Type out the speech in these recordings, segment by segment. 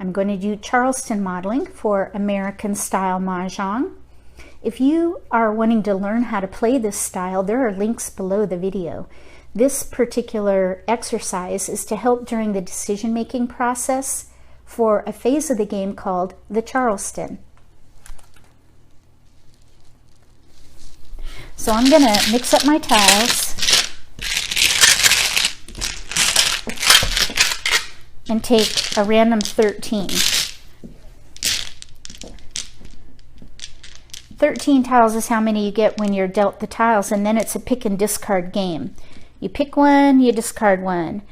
I'm going to do Charleston modeling for American style Mahjong. If you are wanting to learn how to play this style, there are links below the video. This particular exercise is to help during the decision-making process for a phase of the game called the Charleston. So I'm going to mix up my tiles and take a random 13. 13 tiles is how many you get when you're dealt the tiles, and then it's a pick and discard game. You pick one, you discard one.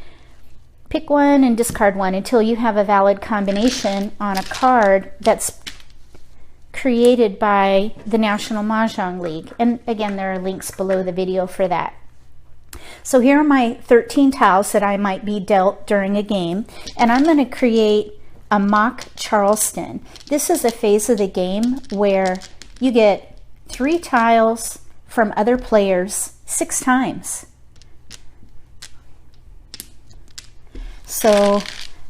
Pick one and discard one until you have a valid combination on a card that's created by the National Mahjong League. And again, there are links below the video for that. So here are my 13 tiles that I might be dealt during a game, and I'm going to create a mock Charleston. This is a phase of the game where you get 3 tiles from other players 6 times. So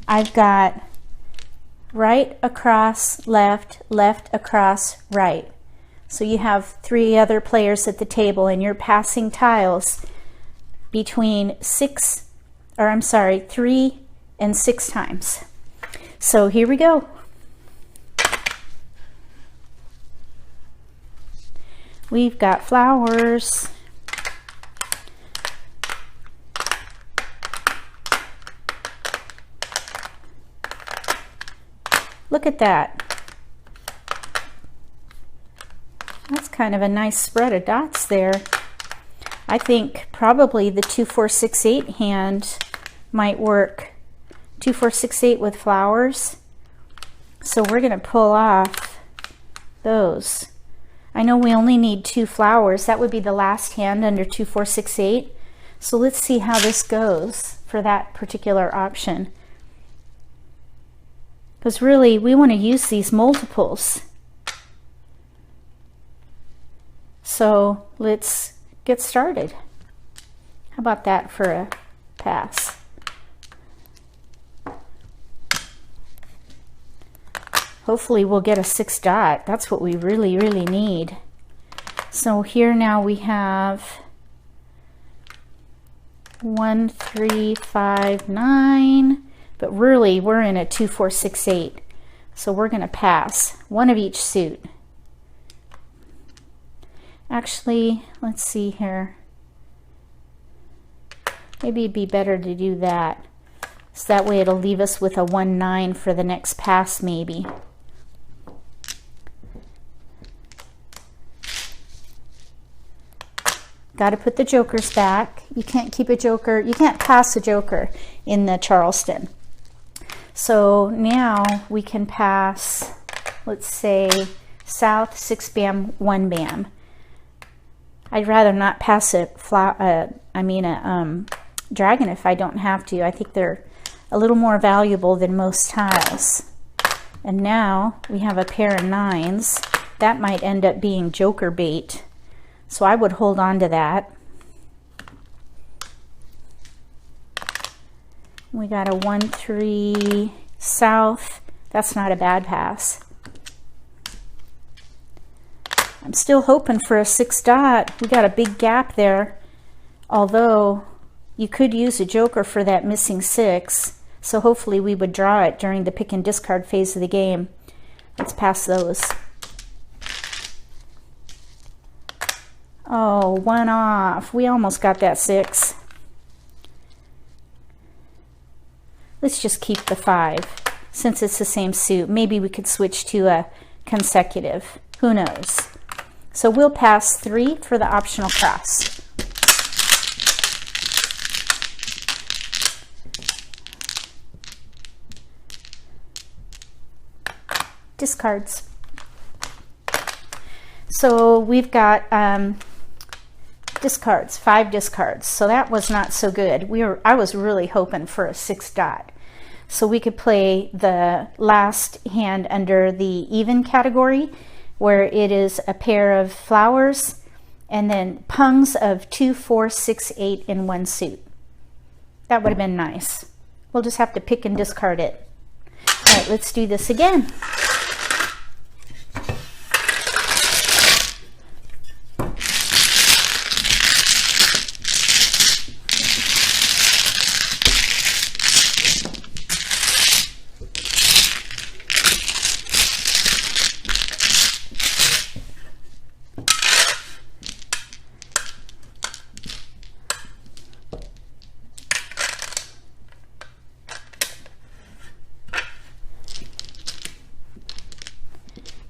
I've got right across left, left across right. So you have 3 other players at the table, and you're passing tiles between 3 and 6 times. So here we go. We've got flowers. Look at that. That's kind of a nice spread of dots there. I think probably the 2, 4, 6, 8 hand might work. 2, 4, 6, 8 with flowers. So we're going to pull off those. I know we only need 2 flowers. That would be the last hand under 2, 4, 6, 8. So let's see how this goes for that particular option. Because really, we want to use these multiples. So let's get started. How about that for a pass? Hopefully we'll get a 6 dot. That's what we really, really need. So here now we have 1, 3, 5, 9. But really, we're in a 2, 4, 6, 8. So we're going to pass one of each suit. Actually, let's see here. Maybe it'd be better to do that. So that way it'll leave us with a 1, 9 for the next pass, maybe. Got to put the jokers back. You can't keep a joker. You can't pass a joker in the Charleston. So now we can pass, let's say, south 6 bam, 1 bam. I'd rather not pass a dragon if I don't have to. I think they're a little more valuable than most tiles. And now we have a pair of 9s. That might end up being joker bait. So I would hold on to that. We got a 1, 3 south. That's not a bad pass. I'm still hoping for a 6 dot. We got a big gap there. Although you could use a joker for that missing 6. So hopefully we would draw it during the pick and discard phase of the game. Let's pass those. Oh, 1 off. We almost got that 6. Let's just keep the 5 since it's the same suit. Maybe we could switch to a consecutive. Who knows? So we'll pass 3 for the optional cross. Discards. So we've got discards, 5 discards. So that was not so good. I was really hoping for a 6 dot. So we could play the last hand under the even category, where it is a pair of flowers and then pungs of 2, 4, 6, 8 in 1 suit. That would have been nice. We'll just have to pick and discard it. All right, right, let's do this again.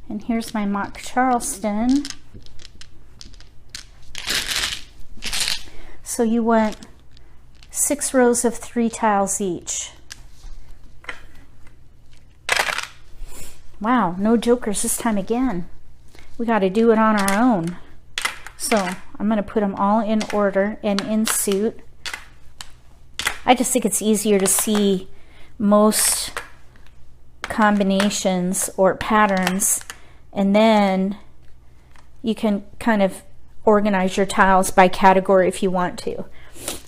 And here's my mock Charleston. So you want 6 rows of 3 tiles each. Wow, no jokers this time again. We got to do it on our own. So I'm going to put them all in order and in suit. I just think it's easier to see most combinations or patterns, and then you can kind of organize your tiles by category if you want to.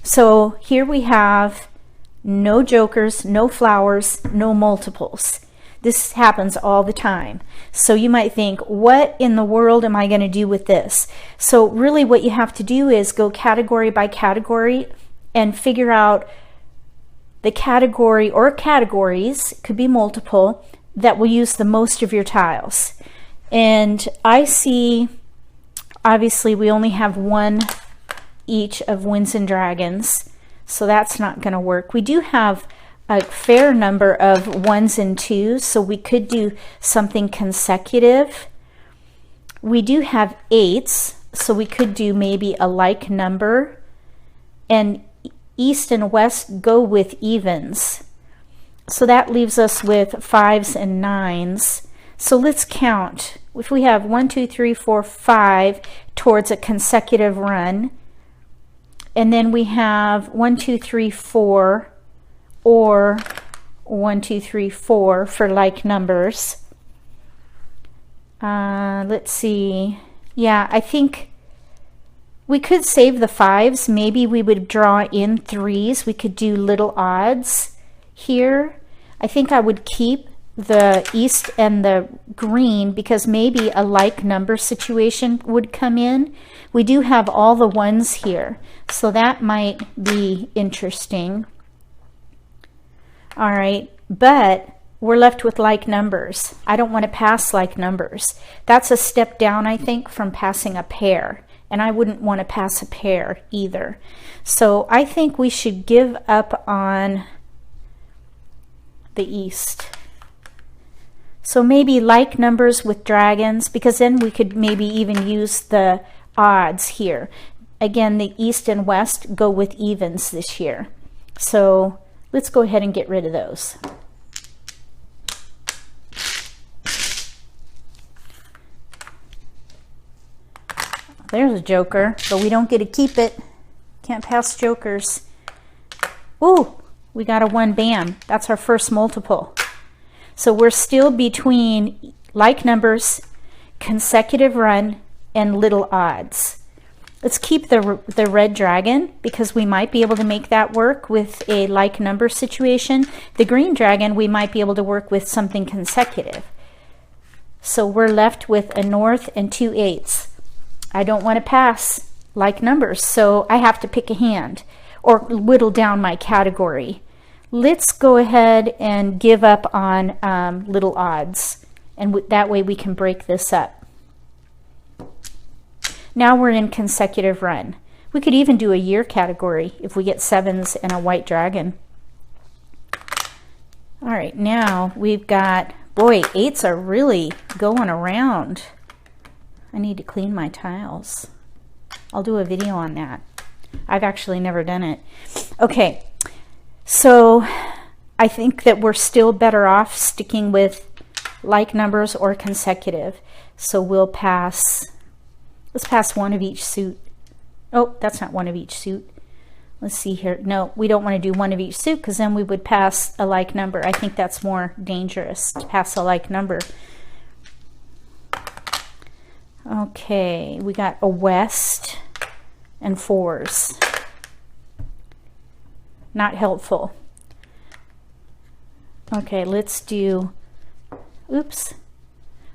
So here we have no jokers, no flowers, no multiples. This happens all the time. So you might think, what in the world am I going to do with this? So really what you have to do is go category by category and figure out the category or categories, could be multiple, that will use the most of your tiles. And I see, obviously we only have 1 each of Winds and Dragons, so that's not going to work. We do have a fair number of 1s and 2s, so we could do something consecutive. We do have 8s, so we could do maybe a like number, and East and West go with evens. So that leaves us with 5s and 9s. So let's count. If we have 1, 2, 3, 4, 5 towards a consecutive run, and then we have 1, 2, 3, 4, or 1, 2, 3, 4 for like numbers. Let's see. Yeah, I think we could save the 5s. Maybe we would draw in 3s. We could do little odds here. I think I would keep the East and the green because maybe a like number situation would come in. We do have all the 1s here, so that might be interesting. All right, but we're left with like numbers. I don't want to pass like numbers. That's a step down, I think, from passing a pair, and I wouldn't want to pass a pair either. So I think we should give up on the East. So maybe like numbers with dragons, because then we could maybe even use the odds here. Again, the East and West go with evens this year. So let's go ahead and get rid of those. There's a joker, but we don't get to keep it. Can't pass jokers. Ooh, we got a 1 bam. That's our first multiple. So we're still between like numbers, consecutive run, and little odds. Let's keep the red dragon because we might be able to make that work with a like number situation. The green dragon, we might be able to work with something consecutive. So we're left with a north and 2 8s. I don't want to pass like numbers, so I have to pick a hand or whittle down my category. Let's go ahead and give up on little odds, and that way we can break this up. Now we're in consecutive run. We could even do a year category if we get 7s and a white dragon. All right, now we've got, boy, 8s are really going around. I need to clean my tiles. I'll do a video on that. I've actually never done it. Okay, so I think that we're still better off sticking with like numbers or consecutive. So we'll pass, let's pass 1 of each suit. Oh, that's not 1 of each suit. Let's see here. No, we don't want to do 1 of each suit because then we would pass a like number. I think that's more dangerous to pass a like number. Okay, we got a west and 4s. Not helpful. Okay, let's do oops,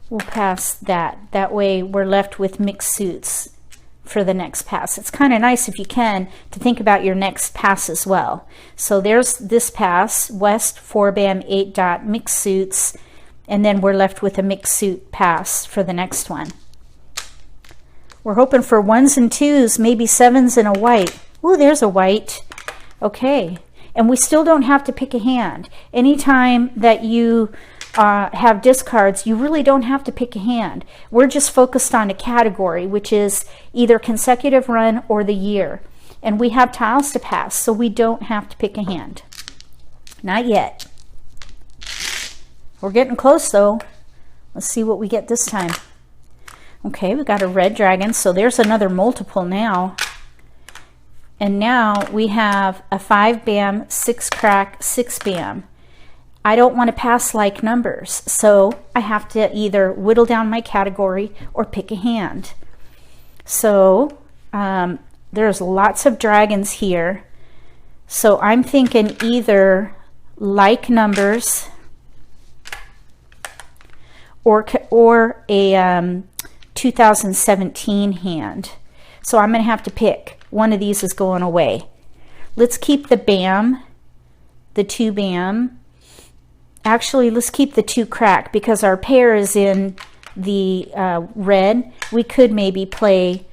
we'll pass that. That way we're left with mixed suits for the next pass. It's kind of nice, if you can, to think about your next pass as well. So there's this pass, West 4-bam 8-dot mixed suits, and then we're left with a mixed suit pass for the next one. We're hoping for 1s and 2s, maybe 7s and a white. Ooh, there's a white. Okay, and we still don't have to pick a hand. Anytime that you have discards, you really don't have to pick a hand. We're just focused on a category, which is either consecutive run or the year. And we have tiles to pass, so we don't have to pick a hand. Not yet. We're getting close though. Let's see what we get this time. Okay, we got a red dragon, so there's another multiple now. And now we have a 5-bam, 6-crack, 6-bam. I don't want to pass like numbers, so I have to either whittle down my category or pick a hand. So there's lots of dragons here. So I'm thinking either like numbers or a 2017 hand. So I'm going to have to pick. One of these is going away. Let's keep the bam, the 2-bam. Actually, let's keep the 2-crack because our pair is in the red. We could maybe play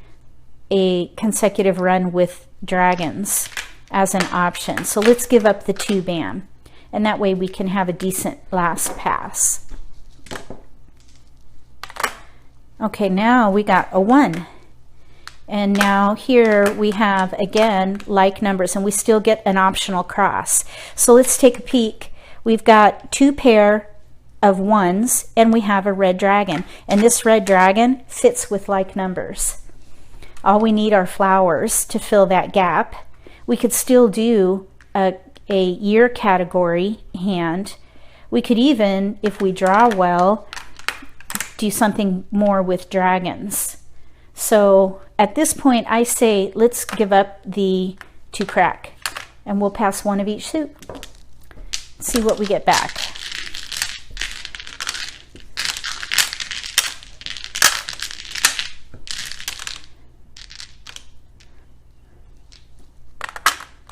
a consecutive run with dragons as an option. So let's give up the 2-bam, and that way we can have a decent last pass. Okay, now we got a 1. And now here we have, again, like numbers, and we still get an optional cross. So let's take a peek. We've got 2 pair of 1s, and we have a red dragon. And this red dragon fits with like numbers. All we need are flowers to fill that gap. We could still do a year category hand. We could even, if we draw well, do something more with dragons. So at this point, I say let's give up the 2-crack, and we'll pass one of each suit. See what we get back.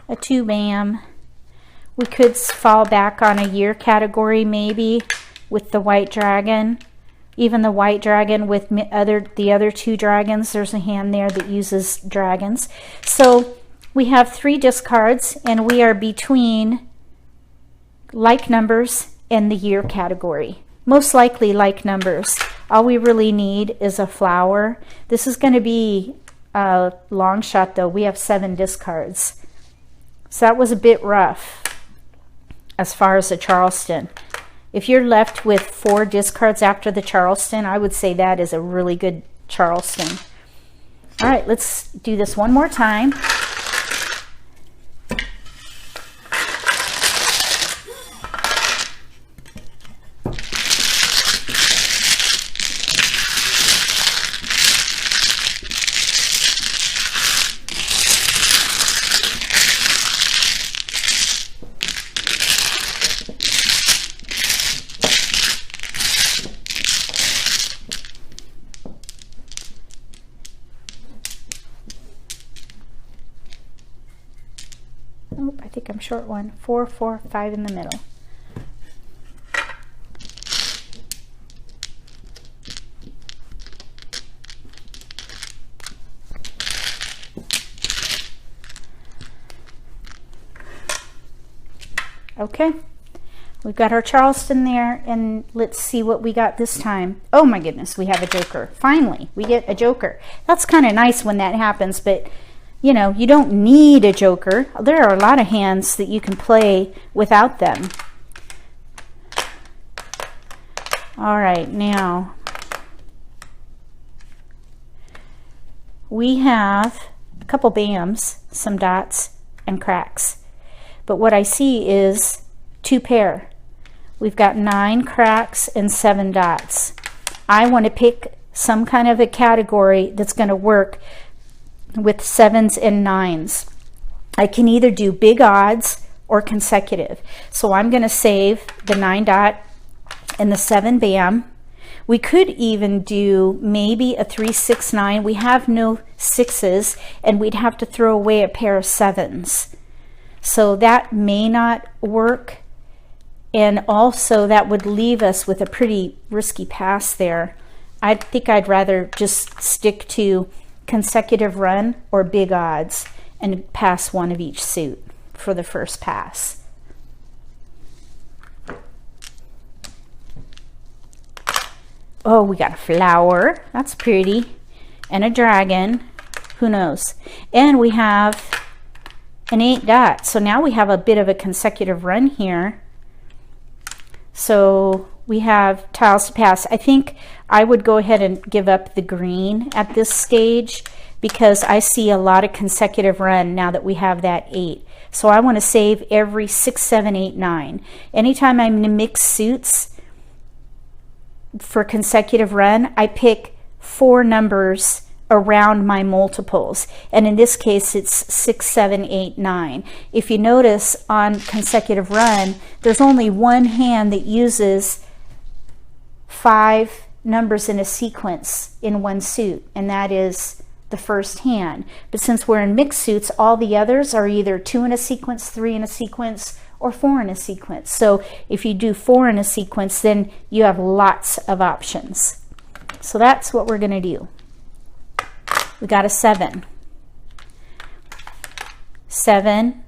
A 2-bam. We could fall back on a year category maybe with the white dragon. Even the white dragon with the other 2 dragons, there's a hand there that uses dragons. So we have 3 discards, and we are between like numbers and the year category. Most likely like numbers. All we really need is a flower. This is going to be a long shot though. We have 7 discards. So that was a bit rough as far as the Charleston. If you're left with 4 discards after the Charleston, I would say that is a really good Charleston. All right, let's do this one more time. Oh, I think I'm short one. 4, 4, 5 in the middle. Okay, we've got our Charleston there, and let's see what we got this time. Oh my goodness, we have a joker. Finally, we get a joker. That's kind of nice when that happens, but you know, you don't need a joker. There are a lot of hands that you can play without them. All right, now we have a couple bams, some dots, and cracks. But what I see is 2 pair. We've got 9 cracks and 7 dots. I want to pick some kind of a category that's going to work with 7s and 9s. I can either do big odds or consecutive. So I'm going to save the 9 dot and the 7 bam. We could even do maybe a 3, 6, 9. We have no 6s, and we'd have to throw away a pair of 7s. So that may not work. And also that would leave us with a pretty risky pass there. I think I'd rather just stick to consecutive run or big odds and pass one of each suit for the first pass. Oh, we got a flower. That's pretty. And a dragon. Who knows? And we have an 8 dot. So now we have a bit of a consecutive run here. So we have tiles to pass. I think I would go ahead and give up the green at this stage because I see a lot of consecutive run now that we have that 8. So I want to save every 6, 7, 8, 9. Anytime I'm to mix suits for consecutive run, I pick 4 numbers around my multiples, and in this case it's 6, 7, 8, 9. If you notice on consecutive run, there's only one hand that uses 5 numbers in a sequence in one suit, and that is the first hand. But since we're in mixed suits, all the others are either 2 in a sequence, 3 in a sequence, or 4 in a sequence. So if you do 4 in a sequence, then you have lots of options. So that's what we're going to do. We got a 7. 7,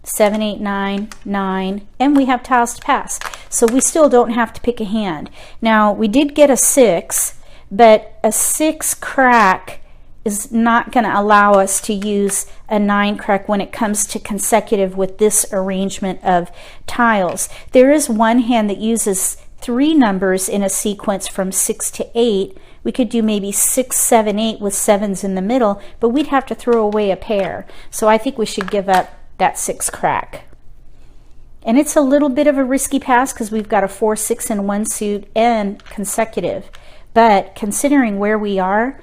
7, 8, 9, 9, and we have tiles to pass. So we still don't have to pick a hand. Now, we did get a 6, but a 6 crack is not going to allow us to use a 9 crack when it comes to consecutive with this arrangement of tiles. There is one hand that uses 3 numbers in a sequence from 6 to 8. We could do maybe 6, 7, 8 with 7s in the middle, but we'd have to throw away a pair. So I think we should give up that 6 crack. And it's a little bit of a risky pass because we've got a 4, 6 in one suit and consecutive. But considering where we are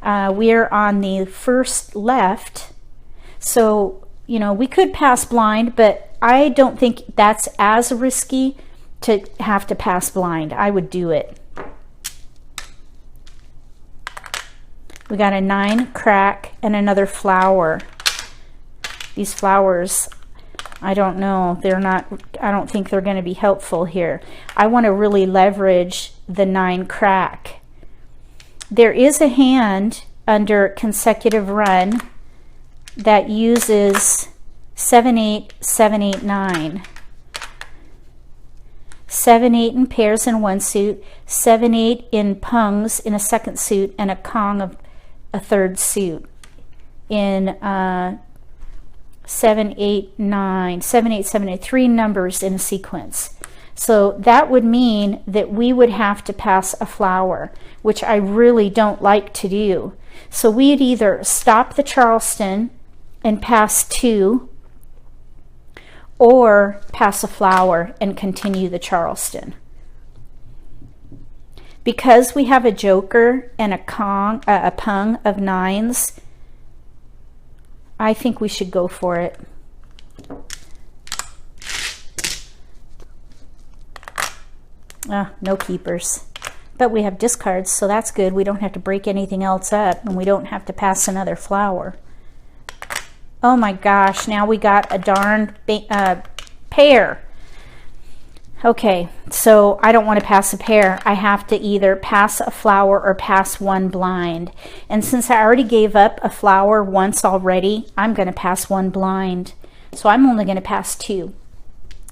on the first left. So, you know, we could pass blind, but I don't think that's as risky to have to pass blind. I would do it. We got a 9 crack and another flower. These flowers, I don't know, I don't think they're going to be helpful here. I want to really leverage the 9 crack. There is a hand under consecutive run that uses 7, 8, 7, 8, 9. 7, 8 in pairs in one suit, 7, 8 in pungs in a second suit, and a kong of a third suit in 7, 8, 9, 7, 8, 7, 8, 3 numbers in a sequence. So that would mean that we would have to pass a flower, which I really don't like to do. So we'd either stop the Charleston and pass 2, or pass a flower and continue the Charleston. Because we have a joker and a pung of 9s, I think we should go for it. No keepers. But we have discards, so that's good. We don't have to break anything else up, and we don't have to pass another flower. Oh my gosh, now we got a darn pair. Okay, so I don't want to pass a pair. I have to either pass a flower or pass 1 blind. And since I already gave up a flower once already, I'm going to pass 1 blind. So I'm only going to pass 2.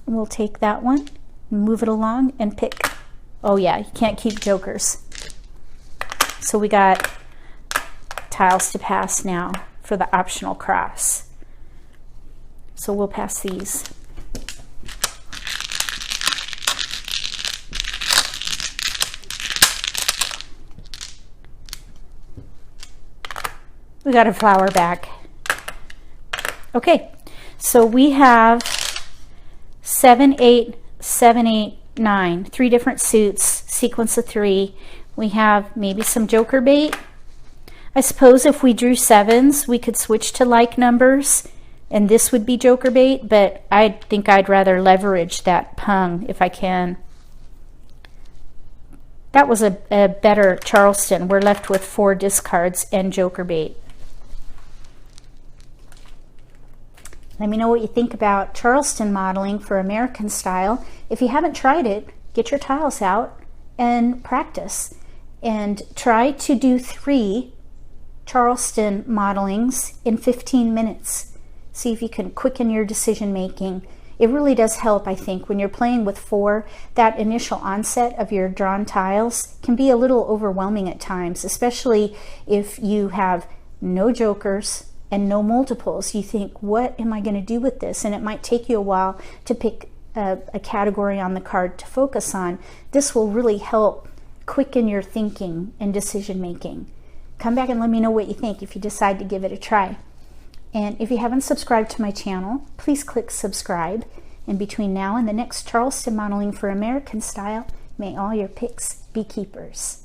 We'll take that one, move it along, and pick. Oh yeah, you can't keep jokers. So we got tiles to pass now for the optional cross. So we'll pass these. We got a flower back. Okay, so we have 7, 8, 7, 8, 9, 3 different suits, sequence of 3. We have maybe some joker bait. I suppose if we drew 7s, we could switch to like numbers, and this would be joker bait, but I think I'd rather leverage that pung if I can. That was a better Charleston. We're left with 4 discards and joker bait. Let me know what you think about Charleston modeling for American style. If you haven't tried it, get your tiles out and practice. And try to do 3 Charleston modelings in 15 minutes. See if you can quicken your decision making. It really does help, I think, when you're playing with 4, that initial onset of your drawn tiles can be a little overwhelming at times, especially if you have no jokers and no multiples. You think, what am I going to do with this? And it might take you a while to pick a category on the card to focus on. This will really help quicken your thinking and decision making. Come back and let me know what you think if you decide to give it a try. And if you haven't subscribed to my channel, please click subscribe. And between now and the next Charleston modeling for American style, may all your picks be keepers.